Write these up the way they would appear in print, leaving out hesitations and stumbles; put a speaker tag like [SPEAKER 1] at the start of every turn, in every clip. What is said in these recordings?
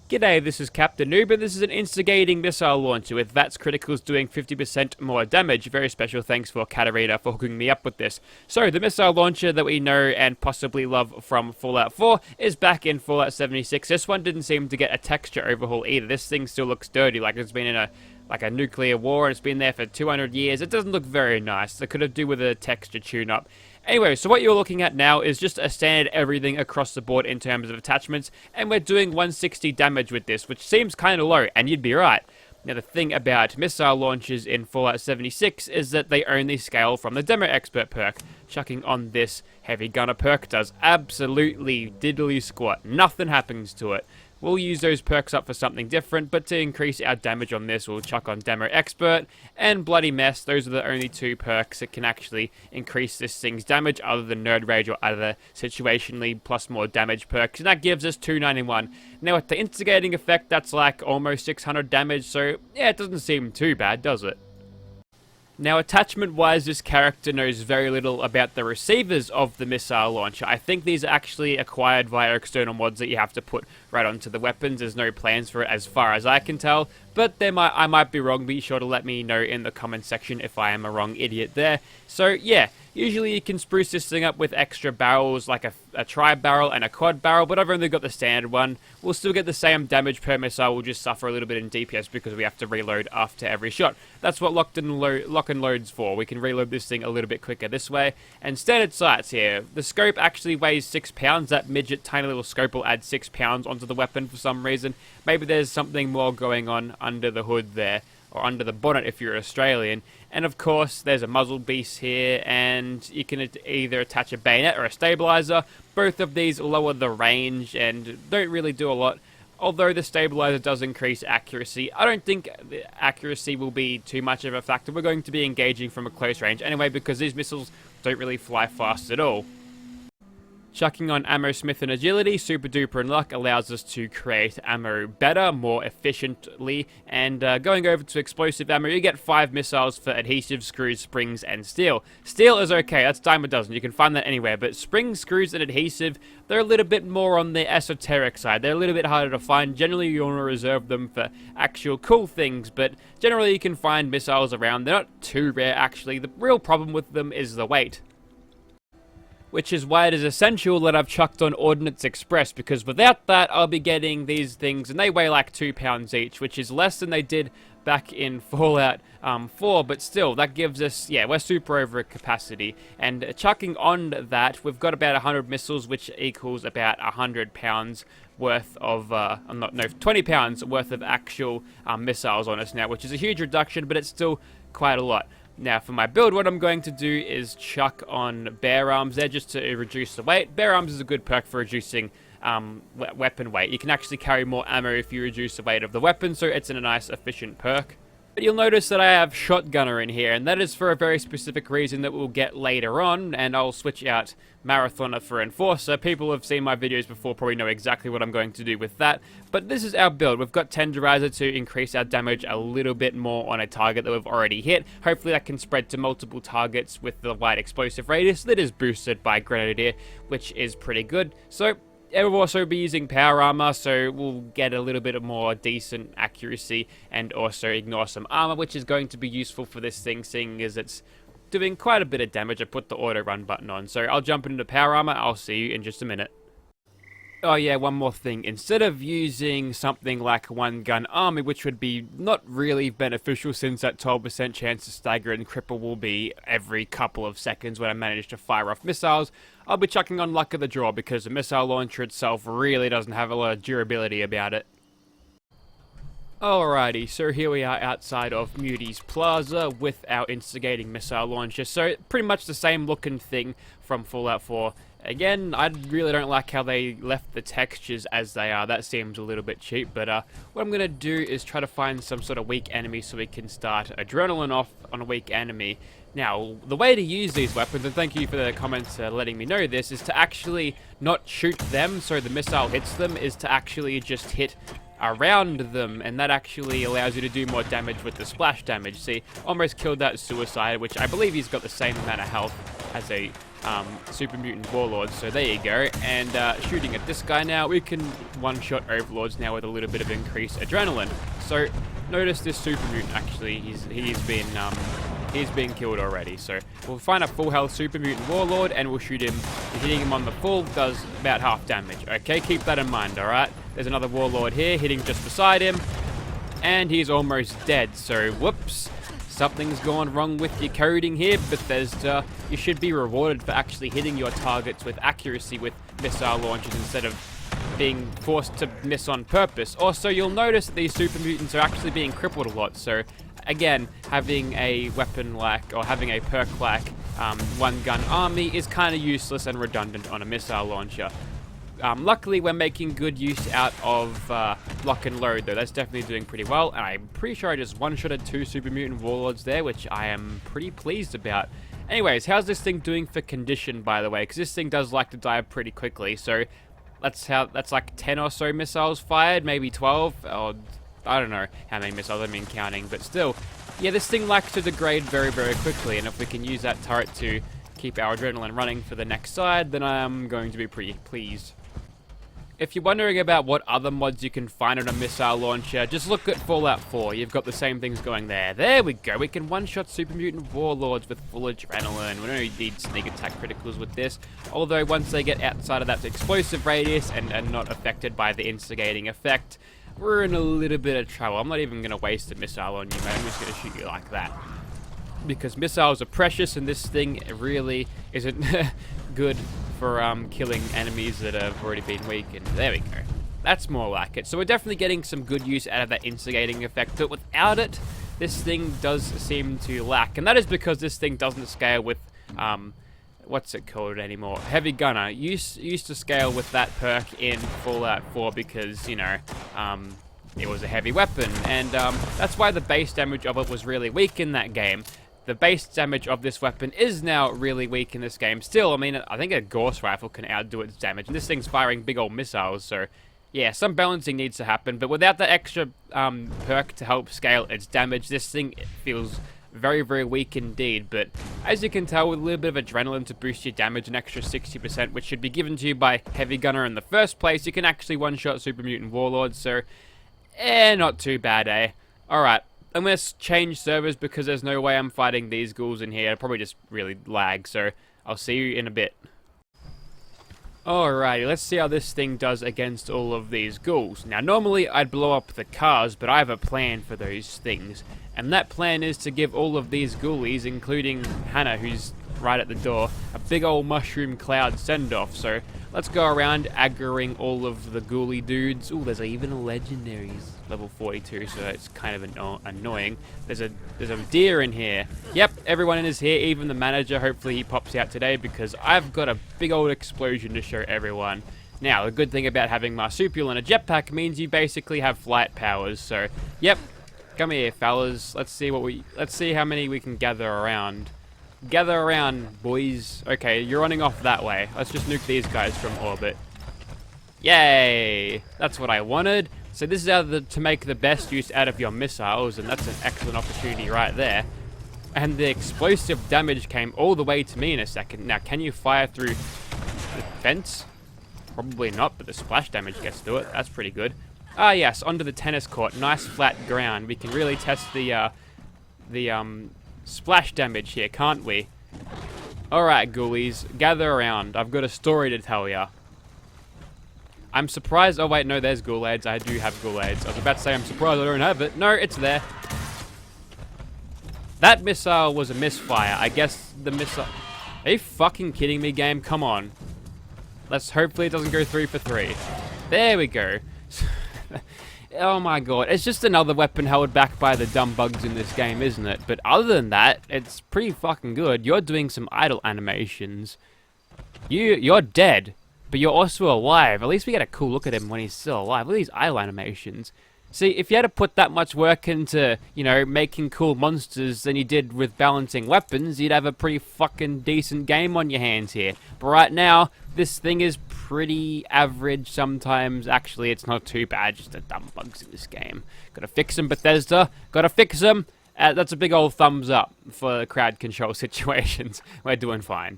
[SPEAKER 1] G'day, this is Captainoob, and this is an Instigating missile launcher with VATS criticals doing 50% more damage. Very special thanks for Katarina for hooking me up with this. So, the missile launcher that we know and possibly love from Fallout 4 is back in Fallout 76. This one didn't seem to get a texture overhaul either. This thing still looks dirty, like it's been in a nuclear war and it's been there for 200 years. It doesn't look very nice. It could have do with a texture tune-up. Anyway, so what you're looking at now is just a standard everything across the board in terms of attachments, and we're doing 160 damage with this, which seems kind of low, and you'd be right. Now, the thing about missile launchers in Fallout 76 is that they only scale from the Demo Expert perk. Chucking on this Heavy Gunner perk does absolutely diddly squat. Nothing happens to it. We'll use those perks up for something different, but to increase our damage on this, we'll chuck on Demo Expert and Bloody Mess. Those are the only two perks that can actually increase this thing's damage, other than Nerd Rage or other situationally plus more damage perks, and that gives us 291. Now, with the Instigating effect, that's like almost 600 damage, so yeah, it doesn't seem too bad, does it? Now, attachment-wise, this character knows very little about the receivers of the missile launcher. I think these are actually acquired via external mods that you have to put right onto the weapons. There's no plans for it as far as I can tell, but I might be wrong. Be sure to let me know in the comment section if I am a wrong idiot there. So, yeah, usually you can spruce this thing up with extra barrels, like a tri-barrel and a quad barrel, but I've only got the standard one. We'll still get the same damage per missile, we'll just suffer a little bit in DPS because we have to reload after every shot. That's what lock and load's for. We can reload this thing a little bit quicker this way. And standard sights here. The scope actually weighs 6 pounds. That midget tiny little scope will add 6 pounds onto the weapon for some reason. Maybe there's something more going on under the hood there, or under the bonnet if you're Australian. And of course, there's a muzzle piece here, and you can either attach a bayonet or a stabilizer. Both of these lower the range and don't really do a lot. Although the stabilizer does increase accuracy, I don't think the accuracy will be too much of a factor. We're going to be engaging from a close range anyway, because these missiles don't really fly fast at all. Chucking on Ammo Smith and Agility, Super Duper and Luck allows us to create ammo better, more efficiently, and going over to Explosive Ammo, you get 5 missiles for adhesive, screws, springs, and steel. Steel is okay, that's dime a dozen, you can find that anywhere, but springs, screws, and adhesive, they're a little bit more on the esoteric side. They're a little bit harder to find. Generally, you want to reserve them for actual cool things, but generally you can find missiles around. They're not too rare, actually. The real problem with them is the weight, which is why it is essential that I've chucked on Ordnance Express, because without that, I'll be getting these things, and they weigh like 2 pounds each, which is less than they did back in Fallout 4, but still, that gives us, yeah, we're super over capacity. And chucking on that, we've got about 100 missiles, which equals about 100 pounds worth of, 20 pounds worth of actual missiles on us now, which is a huge reduction, but it's still quite a lot. Now, for my build, what I'm going to do is chuck on Bear Arms there just to reduce the weight. Bear Arms is a good perk for reducing weapon weight. You can actually carry more ammo if you reduce the weight of the weapon, so it's a nice, efficient perk. But you'll notice that I have Shotgunner in here, and that is for a very specific reason that we'll get later on, and I'll switch out Marathoner for Enforcer. People who have seen my videos before probably know exactly what I'm going to do with that, but this is our build. We've got Tenderizer to increase our damage a little bit more on a target that we've already hit. Hopefully that can spread to multiple targets with the wide explosive radius that is boosted by Grenadier, which is pretty good. So we'll also be using Power Armor, so we'll get a little bit of more decent accuracy and also ignore some armor, which is going to be useful for this thing, seeing as it's doing quite a bit of damage. I put the auto run button on, so I'll jump into Power Armor. I'll see you in just a minute. Oh yeah, one more thing. Instead of using something like One Gun Army, which would be not really beneficial since that 12% chance to stagger and cripple will be every couple of seconds when I manage to fire off missiles, I'll be chucking on Luck of the Draw because the missile launcher itself really doesn't have a lot of durability about it. Alrighty, so here we are outside of Moody's Plaza with our Instigating missile launcher. So pretty much the same looking thing from Fallout 4. Again, I really don't like how they left the textures as they are. That seems a little bit cheap, but what I'm going to do is try to find some sort of weak enemy so we can start adrenaline off on a weak enemy. Now, the way to use these weapons, and thank you for the comments letting me know this, is to actually not shoot them so the missile hits them, is to actually just hit around them, and that actually allows you to do more damage with the splash damage. See, almost killed that Suicide, which I believe he's got the same amount of health as a super mutant warlords. So there you go. And shooting at this guy now, we can one-shot overlords now with a little bit of increased adrenaline. So notice this super mutant actually, he's been killed already. So we'll find a full health super mutant warlord and we'll shoot him. Hitting him on the full does about half damage. Okay, keep that in mind, alright? There's another warlord here hitting just beside him. And he's almost dead, so whoops. Something's gone wrong with your coding here, Bethesda. You should be rewarded for actually hitting your targets with accuracy with missile launchers instead of being forced to miss on purpose. Also, you'll notice that these super mutants are actually being crippled a lot, so again, having a weapon like, or having a perk like one gun army is kind of useless and redundant on a missile launcher. Luckily, we're making good use out of lock and load, though. That's definitely doing pretty well. And I'm pretty sure I just one-shotted 2 super mutant warlords there, which I am pretty pleased about. Anyways, how's this thing doing for condition, by the way? Because this thing does like to die pretty quickly. So that's like 10 or so missiles fired, maybe 12, or I don't know how many missiles I've been counting. But still, yeah, this thing likes to degrade very, very quickly. And if we can use that turret to keep our adrenaline running for the next side, then I'm going to be pretty pleased. If you're wondering about what other mods you can find on a missile launcher, just look at Fallout 4. You've got the same things going there. There we go. We can one-shot super mutant warlords with full adrenaline. We don't need sneak attack criticals with this. Although once they get outside of that explosive radius and are not affected by the instigating effect, we're in a little bit of trouble. I'm not even going to waste a missile on you, mate. I'm just going to shoot you like that. Because missiles are precious and this thing really isn't good for killing enemies that have already been weakened. There we go. That's more like it. So we're definitely getting some good use out of that instigating effect, but without it, this thing does seem to lack. And that is because this thing doesn't scale with, what's it called anymore? Heavy Gunner. Used to scale with that perk in Fallout 4 because, you know, it was a heavy weapon. And that's why the base damage of it was really weak in that game. The base damage of this weapon is now really weak in this game. Still, I mean, I think a Gauss rifle can outdo its damage. And this thing's firing big old missiles, so yeah, some balancing needs to happen. But without that extra perk to help scale its damage, this thing feels very, very weak indeed. But as you can tell, with a little bit of adrenaline to boost your damage an extra 60%, which should be given to you by Heavy Gunner in the first place, you can actually one-shot Super Mutant Warlords, so not too bad, eh? Alright. I'm going to change servers because there's no way I'm fighting these ghouls in here. I'll probably just really lag, so I'll see you in a bit. Alrighty, let's see how this thing does against all of these ghouls. Now, normally I'd blow up the cars, but I have a plan for those things. And that plan is to give all of these ghoulies, including Hannah, who's right at the door, a big old mushroom cloud send-off. So let's go around aggroing all of the ghoulie dudes. Ooh, there's even a legendary level 42, so it's kind of annoying. There's a deer in here. Yep, everyone is here, even the manager. Hopefully he pops out today because I've got a big old explosion to show everyone. Now, the good thing about having marsupial and a jetpack means you basically have flight powers. So, yep, come here, fellas. Let's see how many we can gather around. Gather around, boys. Okay, you're running off that way. Let's just nuke these guys from orbit. Yay! That's what I wanted. So this is how to make the best use out of your missiles, and that's an excellent opportunity right there. And the explosive damage came all the way to me in a second. Now, can you fire through the fence? Probably not, but the splash damage gets to it. That's pretty good. Ah, yes, onto the tennis court. Nice flat ground. We can really test the splash damage here, can't we? Alright, ghoulies, gather around. I've got a story to tell ya. I'm surprised. Oh, wait, no, there's ghoulades. I do have ghoulades. I was about to say I'm surprised I don't have it. No, it's there. That missile was a misfire. I guess the missile... Are you fucking kidding me, game? Come on. Hopefully it doesn't go 3 for 3. There we go. Oh my god, it's just another weapon held back by the dumb bugs in this game, isn't it? But other than that, it's pretty fucking good. You're doing some idle animations. You're dead, but you're also alive. At least we get a cool look at him when he's still alive. Look at these idle animations. See, if you had to put that much work into, you know, making cool monsters than you did with balancing weapons, you'd have a pretty fucking decent game on your hands here. But right now, this thing is pretty average sometimes. Actually, it's not too bad, just the dumb bugs in this game. Gotta fix them, Bethesda. Gotta fix them. That's a big old thumbs up for crowd control situations. We're doing fine.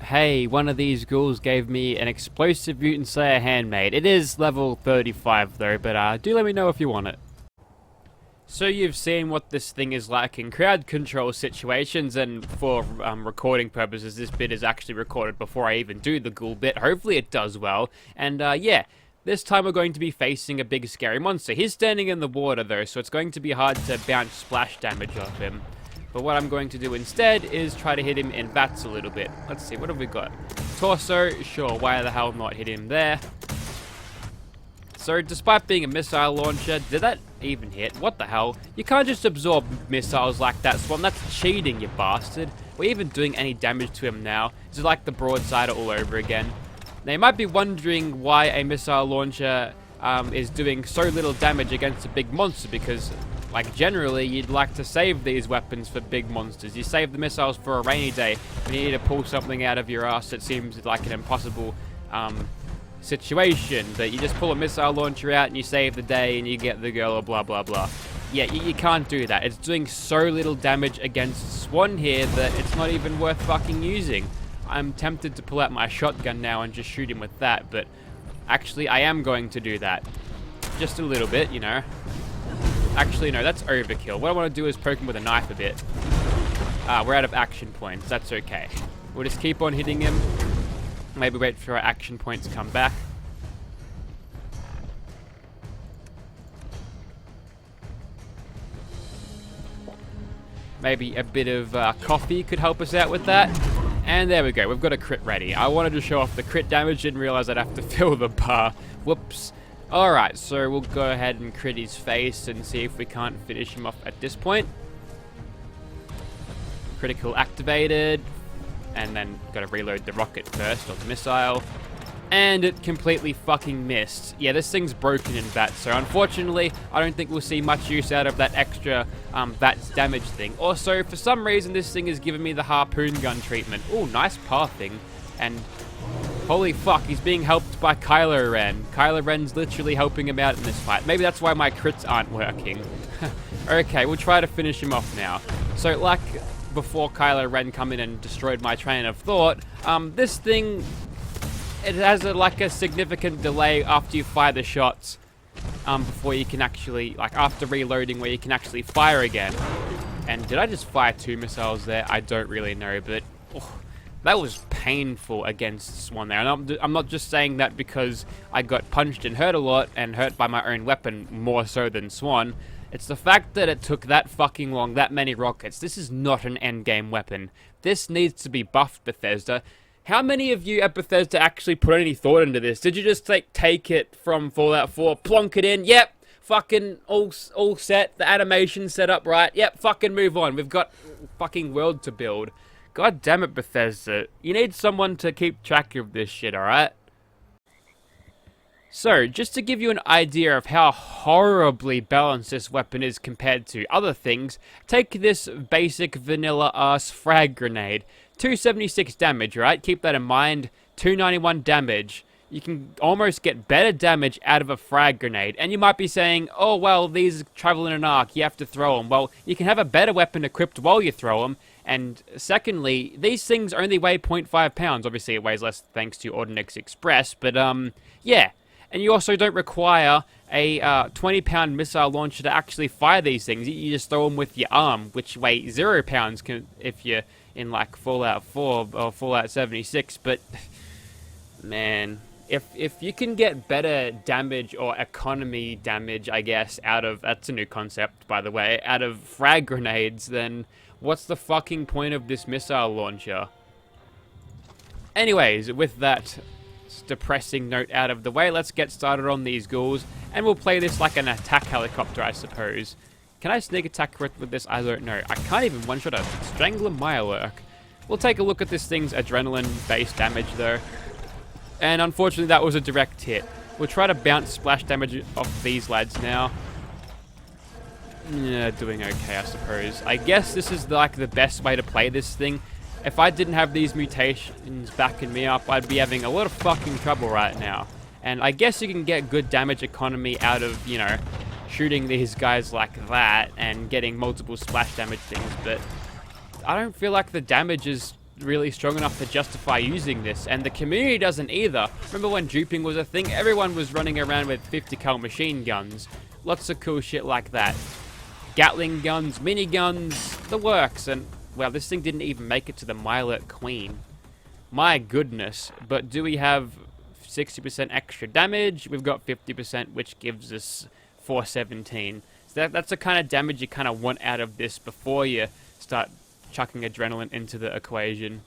[SPEAKER 1] Hey, one of these ghouls gave me an explosive mutant slayer handmade. It is level 35 though, but do let me know if you want it. So you've seen what this thing is like in crowd control situations, and for recording purposes, this bit is actually recorded before I even do the ghoul bit. Hopefully it does well. And yeah, this time we're going to be facing a big scary monster. He's standing in the water though, so it's going to be hard to bounce splash damage off him. But what I'm going to do instead is try to hit him in VATS a little bit. Let's see, what have we got? Torso, sure, why the hell not hit him there? So, despite being a missile launcher, did that even hit? What the hell? You can't just absorb missiles like that, Swan. That's cheating, you bastard. We're even doing any damage to him now. It's like the broadside all over again. Now, you might be wondering why a missile launcher is doing so little damage against a big monster, because, like, generally, you'd like to save these weapons for big monsters. You save the missiles for a rainy day when you need to pull something out of your ass that seems like an impossible situation, that you just pull a missile launcher out and you save the day and you get the girl or blah blah blah. Yeah, you can't do that. It's doing so little damage against Swan here that it's not even worth fucking using. I'm tempted to pull out my shotgun now and just shoot him with that, but actually I am going to do that. Just a little bit, you know. Actually, no, that's overkill. What I want to do is poke him with a knife a bit. We're out of action points. That's okay. We'll just keep on hitting him. Maybe wait for our action points to come back. Maybe a bit of coffee could help us out with that. And there we go. We've got a crit ready. I wanted to show off the crit damage. Didn't realize I'd have to fill the bar. Whoops. Alright, so we'll go ahead and crit his face and see if we can't finish him off at this point. Critical activated. And then gotta reload the rocket first, or the missile. And it completely fucking missed. Yeah, this thing's broken in VATS, so unfortunately, I don't think we'll see much use out of that extra VATS damage thing. Also, for some reason, this thing is giving me the harpoon gun treatment. Ooh, nice pathing. And holy fuck, he's being helped by Kylo Ren. Kylo Ren's literally helping him out in this fight. Maybe that's why my crits aren't working. Okay, we'll try to finish him off now. So, like before Kylo Ren come in and destroyed my train of thought, this thing, it has like a significant delay after you fire the shots, before you can actually, like after reloading, where you can actually fire again. And did I just fire 2 missiles there? I don't really know, but that was painful against Swan there. And I'm not just saying that because I got punched and hurt a lot, and hurt by my own weapon more so than Swan. It's the fact that it took that fucking long, that many rockets. This is not an endgame weapon. This needs to be buffed, Bethesda. How many of you at Bethesda actually put any thought into this? Did you just take it from Fallout 4, plonk it in? Yep, fucking all set. The animation's set up right. Yep, fucking move on. We've got fucking world to build. God damn it, Bethesda. You need someone to keep track of this shit, alright? So, just to give you an idea of how horribly balanced this weapon is compared to other things, take this basic vanilla-ass frag grenade. 276 damage, right? Keep that in mind. 291 damage. You can almost get better damage out of a frag grenade. And you might be saying, oh, well, these travel in an arc, you have to throw them. Well, you can have a better weapon equipped while you throw them. And secondly, these things only weigh 0.5 pounds. Obviously, it weighs less thanks to Ordnance Express. But, yeah. And you also don't require a 20-pound missile launcher to actually fire these things. You just throw them with your arm, which weigh 0 pounds if you're in, like, Fallout 4 or Fallout 76. But, man, if you can get better damage or economy damage, I guess, out of... That's a new concept, by the way. Out of frag grenades, then what's the fucking point of this missile launcher? Anyways, with that depressing note out of the way, let's get started on these ghouls, and we'll play this like an attack helicopter, I suppose. Can I sneak attack with this? I don't know. I can't even one-shot a Strangler Mirelurk. We'll take a look at this thing's adrenaline-based damage, though. And unfortunately, that was a direct hit. We'll try to bounce splash damage off these lads now. Yeah, doing okay, I suppose. I guess this is like the best way to play this thing. If I didn't have these mutations backing me up, I'd be having a lot of fucking trouble right now. And I guess you can get good damage economy out of, you know, shooting these guys like that and getting multiple splash damage things, but I don't feel like the damage is really strong enough to justify using this, and the community doesn't either. Remember when duping was a thing? Everyone was running around with 50 cal machine guns. Lots of cool shit like that. Gatling guns, miniguns, the works, and well, this thing didn't even make it to the Milet Queen. My goodness, but do we have 60% extra damage? We've got 50%, which gives us 417. So that's the kind of damage you kind of want out of this before you start chucking adrenaline into the equation.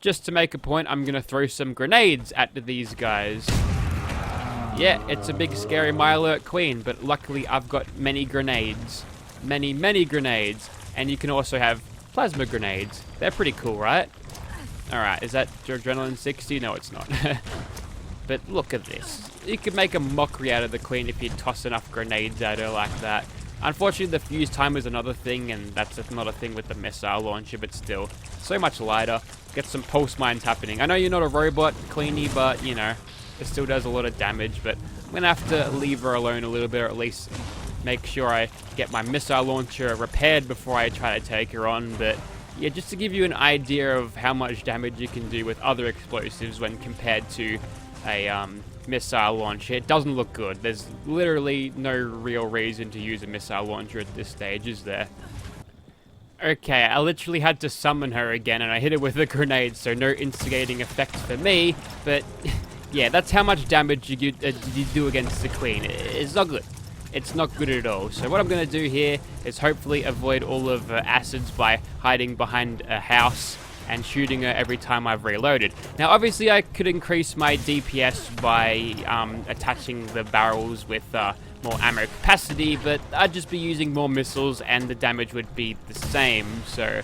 [SPEAKER 1] Just to make a point, I'm going to throw some grenades at these guys. Yeah, it's a big scary Milet Queen, but luckily I've got many grenades. Many grenades. And you can also have plasma grenades. They're pretty cool, right? Alright, is that your adrenaline 60? No, it's not. But look at this. You could make a mockery out of the Queen if you toss enough grenades at her like that. Unfortunately, the fuse time is another thing, and that's not a thing with the missile launcher, but still, so much lighter. Get some pulse mines happening. I know you're not a robot, Queenie, but, you know, it still does a lot of damage, but I'm going to have to leave her alone a little bit, or at least make sure I get my missile launcher repaired before I try to take her on. But yeah, just to give you an idea of how much damage you can do with other explosives when compared to a missile launcher, it doesn't look good. There's literally no real reason to use a missile launcher at this stage, is there? Okay, I literally had to summon her again, and I hit her with a grenade, so no instigating effect for me, but yeah, that's how much damage you do against the Queen. It's not good. It's not good at all. So what I'm going to do here is hopefully avoid all of the acids by hiding behind a house and shooting her every time I've reloaded. Now, obviously, I could increase my DPS by attaching the barrels with more ammo capacity, but I'd just be using more missiles and the damage would be the same. So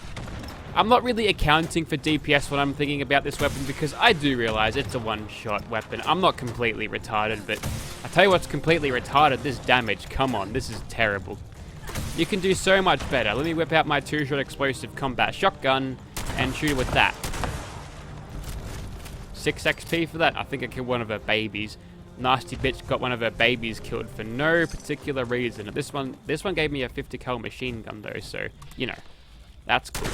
[SPEAKER 1] I'm not really accounting for DPS when I'm thinking about this weapon, because I do realize it's a one-shot weapon. I'm not completely retarded, but I tell you what's completely retarded, this damage. Come on, this is terrible. You can do so much better. Let me whip out my two-shot explosive combat shotgun and shoot it with that. 6 XP for that. I think I killed one of her babies. Nasty bitch got one of her babies killed for no particular reason. This one gave me a 50 cal machine gun though, so you know, that's cool.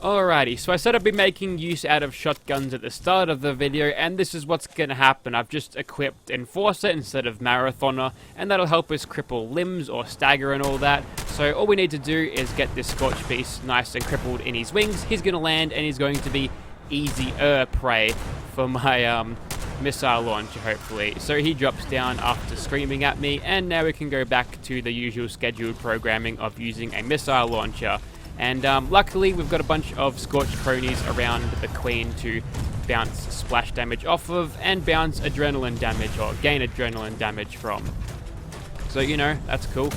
[SPEAKER 1] Alrighty, so I said I'd be making use out of shotguns at the start of the video, and this is what's going to happen. I've just equipped Enforcer instead of Marathoner, and that'll help us cripple limbs or stagger and all that. So all we need to do is get this Scorch Beast nice and crippled in his wings. He's going to land, and he's going to be easier prey for my missile launcher, hopefully. So he drops down after screaming at me, and now we can go back to the usual scheduled programming of using a missile launcher. And luckily, we've got a bunch of Scorched cronies around the Queen to bounce splash damage off of and bounce adrenaline damage or gain adrenaline damage from. So, you know, that's cool.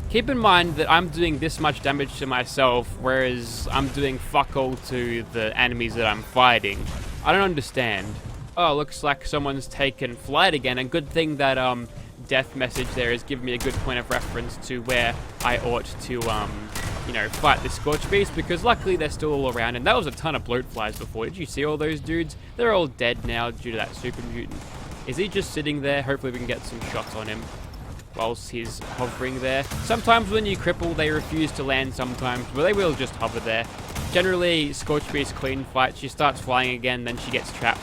[SPEAKER 1] Keep in mind that I'm doing this much damage to myself, whereas I'm doing fuck all to the enemies that I'm fighting. I don't understand. Oh, looks like someone's taken flight again, and good thing that death message there has given me a good point of reference to where I ought to, you know, fight the Scorch Beast, because luckily they're still all around, and that was a ton of bloat flies before. Did you see all those dudes? They're all dead now due to that super mutant. Is he just sitting there? Hopefully we can get some shots on him whilst he's hovering there. Sometimes when you cripple, they refuse to land sometimes, but they will just hover there. Generally, Scorch Beast Queen fight, she starts flying again, then she gets trapped.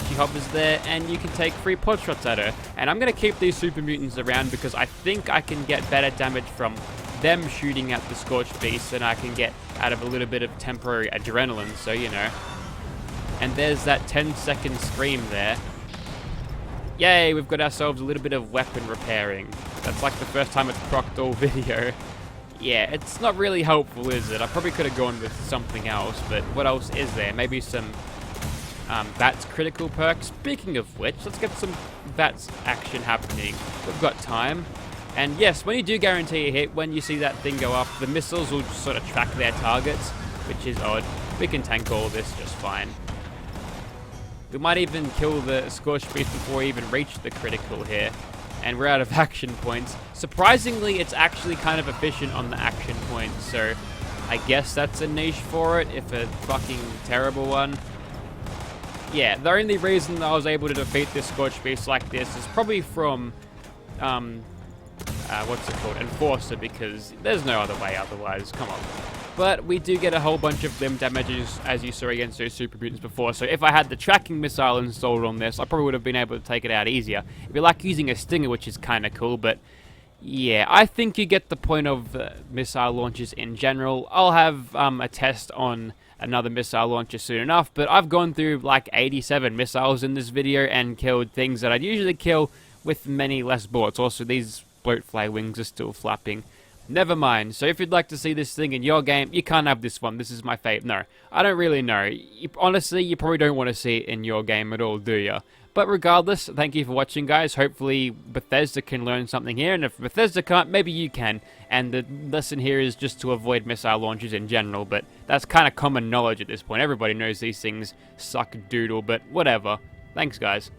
[SPEAKER 1] She hovers there, and you can take 3 pot shots at her. And I'm going to keep these super mutants around because I think I can get better damage from them shooting at the Scorched Beast than I can get out of a little bit of temporary adrenaline, so you know. And there's that 10-second scream there. Yay, we've got ourselves a little bit of weapon repairing. That's like the first time it's procced all video. Yeah, it's not really helpful, is it? I probably could have gone with something else, but what else is there? Maybe some VATS critical perk. Speaking of which, let's get some VATS action happening. We've got time. And yes, when you do guarantee a hit, when you see that thing go up, the missiles will just sort of track their targets, which is odd. We can tank all this just fine. We might even kill the Scorched Beast before we even reach the critical here. And we're out of action points. Surprisingly, it's actually kind of efficient on the action points, so I guess that's a niche for it, if a fucking terrible one. Yeah, the only reason I was able to defeat this Scorched Beast like this is probably from what's it called, Enforcer, because there's no other way otherwise, come on. But we do get a whole bunch of limb damages, as you saw against those super mutants before, so if I had the tracking missile installed on this, I probably would have been able to take it out easier. It'd be like using a stinger, which is kind of cool, but yeah, I think you get the point of missile launches in general. I'll have a test on another missile launcher soon enough, but I've gone through like 87 missiles in this video and killed things that I'd usually kill with many less bullets. Also, these bloatfly wings are still flapping. Never mind. So if you'd like to see this thing in your game, you can't have this one. This is my fave. No, I don't really know. Honestly, you probably don't want to see it in your game at all, do ya? But regardless, thank you for watching, guys. Hopefully Bethesda can learn something here, and if Bethesda can't, maybe you can. And the lesson here is just to avoid missile launches in general, but that's kind of common knowledge at this point. Everybody knows these things suck doodle, but whatever. Thanks, guys.